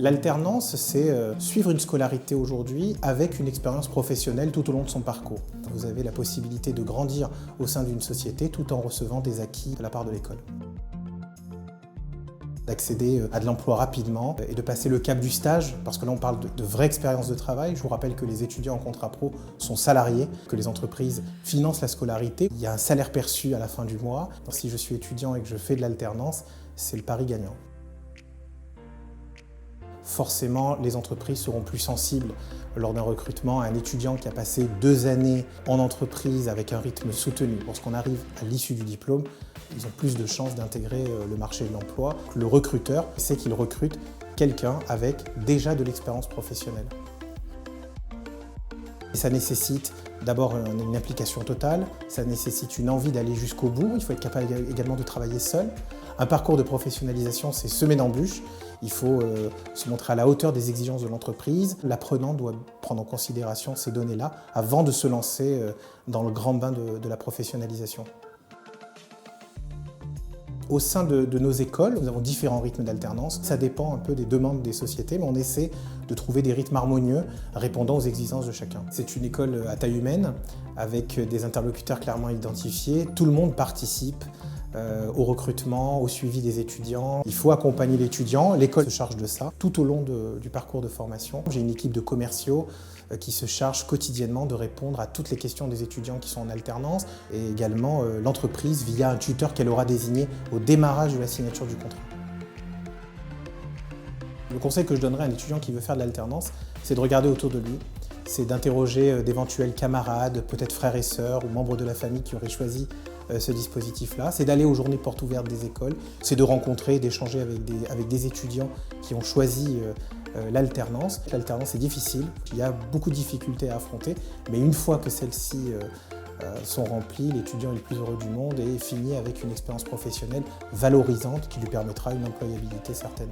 L'alternance, c'est suivre une scolarité aujourd'hui avec une expérience professionnelle tout au long de son parcours. Vous avez la possibilité de grandir au sein d'une société tout en recevant des acquis de la part de l'école. D'accéder à de l'emploi rapidement et de passer le cap du stage, parce que là on parle de vraie expérience de travail. Je vous rappelle que les étudiants en contrat pro sont salariés, que les entreprises financent la scolarité. Il y a un salaire perçu à la fin du mois. Donc, si je suis étudiant et que je fais de l'alternance, c'est le pari gagnant. Forcément, les entreprises seront plus sensibles lors d'un recrutement à un étudiant qui a passé 2 années en entreprise avec un rythme soutenu. Lorsqu'on arrive à l'issue du diplôme, ils ont plus de chances d'intégrer le marché de l'emploi. Le recruteur sait qu'il recrute quelqu'un avec déjà de l'expérience professionnelle. Et ça nécessite d'abord une implication totale, ça nécessite une envie d'aller jusqu'au bout, il faut être capable également de travailler seul. Un parcours de professionnalisation, c'est semé d'embûches, il faut se montrer à la hauteur des exigences de l'entreprise. L'apprenant doit prendre en considération ces données-là avant de se lancer dans le grand bain de la professionnalisation. Au sein de nos écoles, nous avons différents rythmes d'alternance. Ça dépend un peu des demandes des sociétés, mais on essaie de trouver des rythmes harmonieux répondant aux exigences de chacun. C'est une école à taille humaine, avec des interlocuteurs clairement identifiés. Tout le monde participe au recrutement, au suivi des étudiants. Il faut accompagner l'étudiant, l'école se charge de ça tout au long du parcours de formation. J'ai une équipe de commerciaux qui se charge quotidiennement de répondre à toutes les questions des étudiants qui sont en alternance et également l'entreprise via un tuteur qu'elle aura désigné au démarrage de la signature du contrat. Le conseil que je donnerais à un étudiant qui veut faire de l'alternance, c'est de regarder autour de lui, c'est d'interroger d'éventuels camarades, peut-être frères et sœurs ou membres de la famille qui auraient choisi ce dispositif-là. C'est d'aller aux journées portes ouvertes des écoles, c'est de rencontrer, d'échanger avec des étudiants qui ont choisi l'alternance. L'alternance est difficile, il y a beaucoup de difficultés à affronter, mais une fois que celles-ci sont remplies, l'étudiant est le plus heureux du monde et finit avec une expérience professionnelle valorisante qui lui permettra une employabilité certaine.